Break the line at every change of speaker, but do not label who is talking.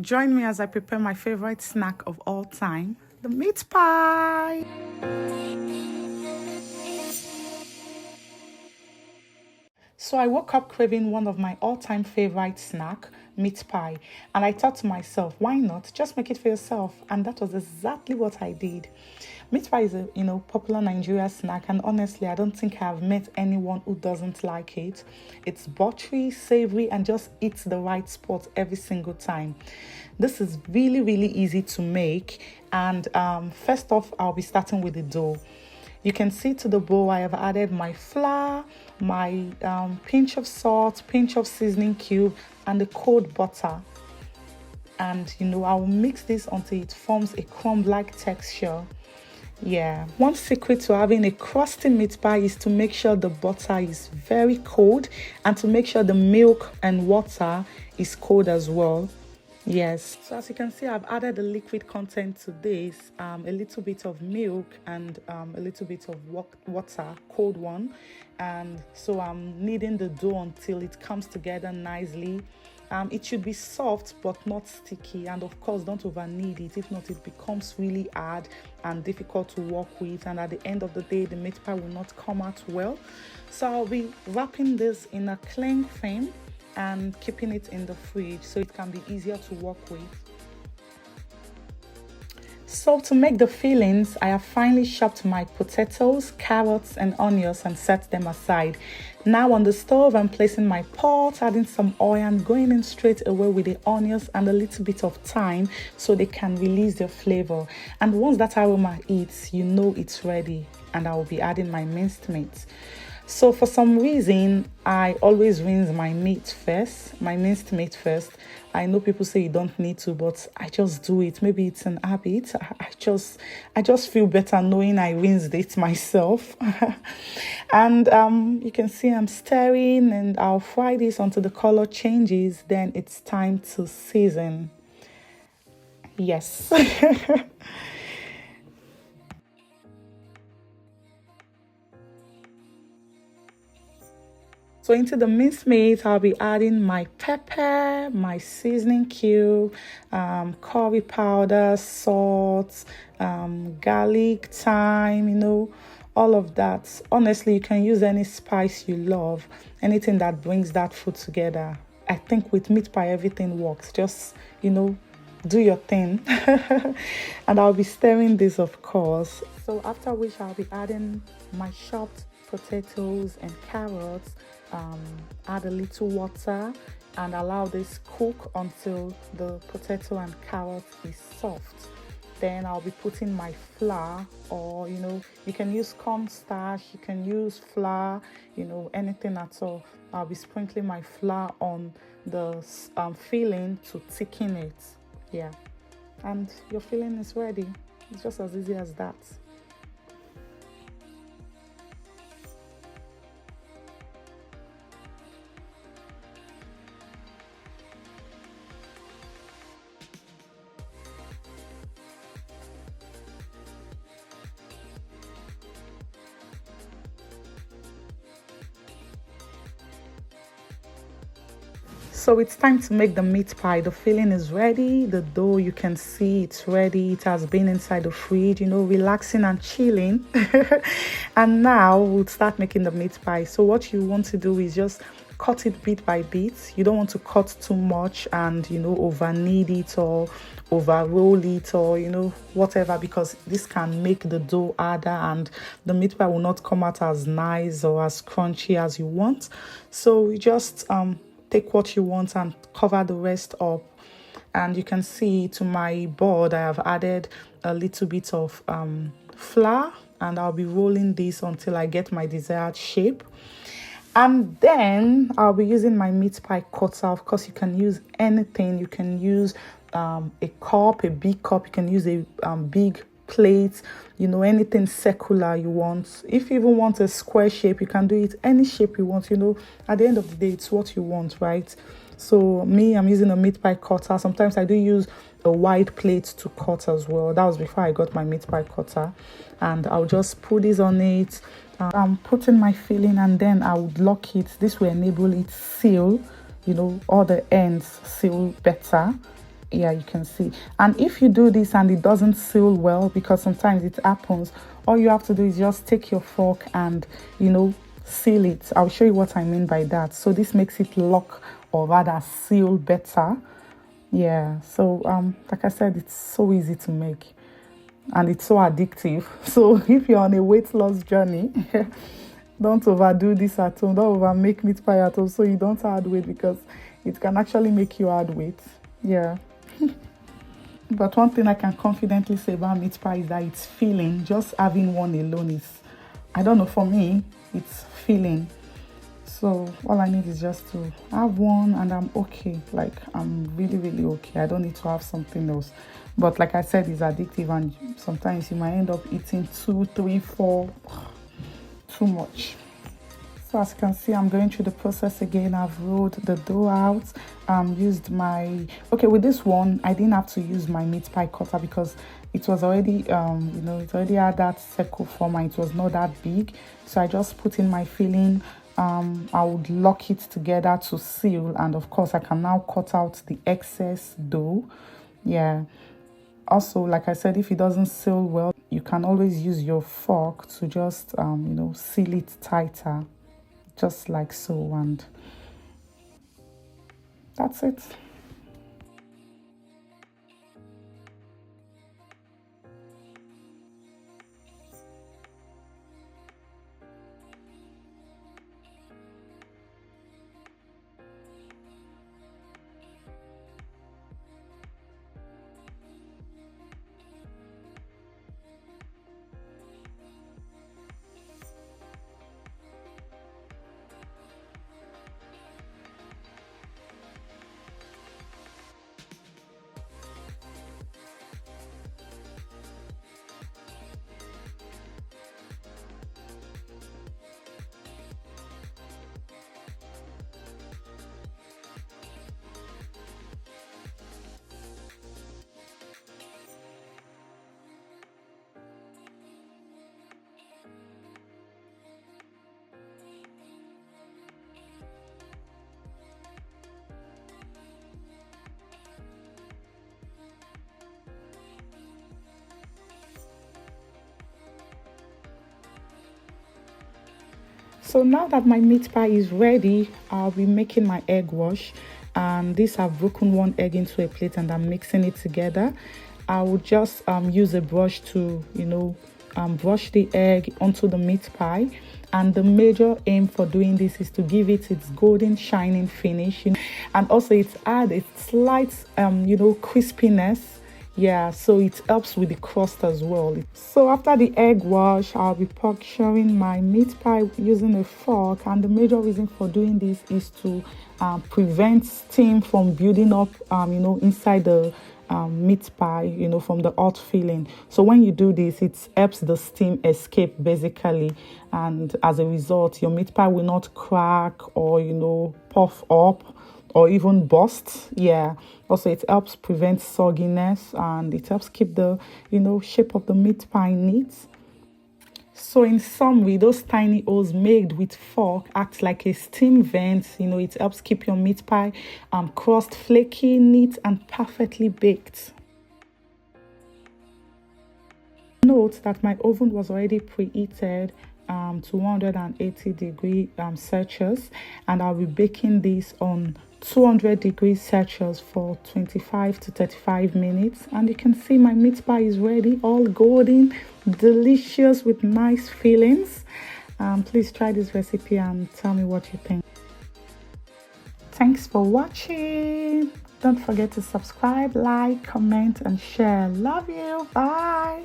Join me as I prepare my favorite snack of all time, the meat pie. So I woke up craving one of my all-time favorite snack, meat pie. And I thought to myself, why not? Just make it for yourself. And that was exactly what I did. Meat pie is a popular Nigeria snack, and honestly, I don't think I've met anyone who doesn't like it. It's buttery, savory, and just hits the right spot every single time. This is really, really easy to make. And first off, I'll be starting with the dough. You can see to the bowl I have added my flour, my pinch of salt, pinch of seasoning cube, and the cold butter. And I'll mix this until it forms a crumb-like texture. Yeah, one secret to having a crusty meat pie is to make sure the butter is very cold and to make sure the milk and water is cold as well. Yes, so as you can see, I've added the liquid content to this, a little bit of milk and a little bit of water, cold one. And so I'm kneading the dough until it comes together nicely. It should be soft but not sticky, and of course don't over knead it, if not it becomes really hard and difficult to work with, and at the end of the day the meat pie will not come out well. So I'll be wrapping this in a cling film and keeping it in the fridge so it can be easier to work with. So to make the fillings, I have finely chopped my potatoes, carrots and onions and set them aside. Now on the stove, I'm placing my pot, adding some oil and going in straight away with the onions and a little bit of thyme so they can release their flavor. And once that aroma hits, it's ready, and I will be adding my minced meat. So for some reason, I always rinse my minced meat first. I know people say you don't need to, but I just do it. Maybe it's an habit. I just feel better knowing I rinsed it myself. And you can see I'm stirring, and I'll fry this until the color changes. Then it's time to season. Yes. So into the minced meat, I'll be adding my pepper, my seasoning cube, curry powder, salt, garlic, thyme, all of that. Honestly, you can use any spice you love, anything that brings that food together. I think with meat pie, everything works. Just, do your thing. And I'll be stirring this, of course. So after which I'll be adding my chopped potatoes and carrots, add a little water and allow this cook until the potato and carrot is soft. Then I'll be putting my flour, or you can use cornstarch, you can use flour, anything at all. I'll be sprinkling my flour on the filling to thicken it. Yeah, and your filling is ready. It's just as easy as that. So it's time to make the meat pie. The filling is ready. The dough, you can see it's ready. It has been inside the fridge, relaxing and chilling. And now we'll start making the meat pie. So what you want to do is just cut it bit by bit. You don't want to cut too much and, over knead it or over roll it or, whatever, because this can make the dough harder and the meat pie will not come out as nice or as crunchy as you want. So you just take what you want and cover the rest up. And you can see to my board I have added a little bit of flour, and I'll be rolling this until I get my desired shape. And then I'll be using my meat pie cutter. Of course, you can use anything. You can use a cup, a big cup. You can use a big plate, anything circular you want. If you even want a square shape, you can do it any shape you want. At the end of the day, it's what you want, right? So I'm using a meat pie cutter. Sometimes I do use a wide plate to cut as well. That was before I got my meat pie cutter. And I'll just put this on it. I'm putting my filling, and then I would lock it. This will enable it seal, all the ends seal better. Yeah, you can see. And if you do this and it doesn't seal well, because sometimes it happens, all you have to do is just take your fork and, seal it. I'll show you what I mean by that. So this makes it lock, or rather seal better. Yeah, so like I said, it's so easy to make and it's so addictive. So if you're on a weight loss journey, don't overdo this at home. Don't over make meat pie at home so you don't add weight, because it can actually make you add weight. Yeah. But one thing I can confidently say about meat pie is that it's filling. Just having one alone is, I don't know, for me, it's filling. So all I need is just to have one and I'm okay. Like, I'm really, really okay. I don't need to have something else. But like I said, it's addictive, and sometimes you might end up eating 2, 3, 4. Too much. So as you can see, I'm going through the process again. I've rolled the dough out, used my, okay, with this one I didn't have to use my meat pie cutter because it was already it already had that circle form and it was not that big. So I just put in my filling. I would lock it together to seal, and of course I can now cut out the excess dough. Yeah, also, like I said, if it doesn't seal well, you can always use your fork to just seal it tighter, just like so, and that's it. So now that my meat pie is ready, I'll be making my egg wash. And this, I've broken one egg into a plate and I'm mixing it together. I will just use a brush to, brush the egg onto the meat pie. And the major aim for doing this is to give it its golden shining finish, and also it's add a slight crispiness. Yeah, so it helps with the crust as well. So after the egg wash, I'll be puncturing my meat pie using a fork, and the major reason for doing this is to prevent steam from building up inside the meat pie, from the hot filling. So when you do this, it helps the steam escape basically, and as a result, your meat pie will not crack or puff up or even burst. Yeah, also it helps prevent sogginess, and it helps keep the shape of the meat pie neat. So in summary, those tiny holes made with fork act like a steam vent. It helps keep your meat pie crust flaky, neat, and perfectly baked. Note that my oven was already preheated to 180 degree Celsius, and I'll be baking this on 200 degrees Celsius for 25 to 35 minutes. And you can see my meat pie is ready, all golden, delicious with nice fillings. Please try this recipe and tell me what you think. Thanks for watching. Don't forget to subscribe, like, comment, and share. Love you. Bye.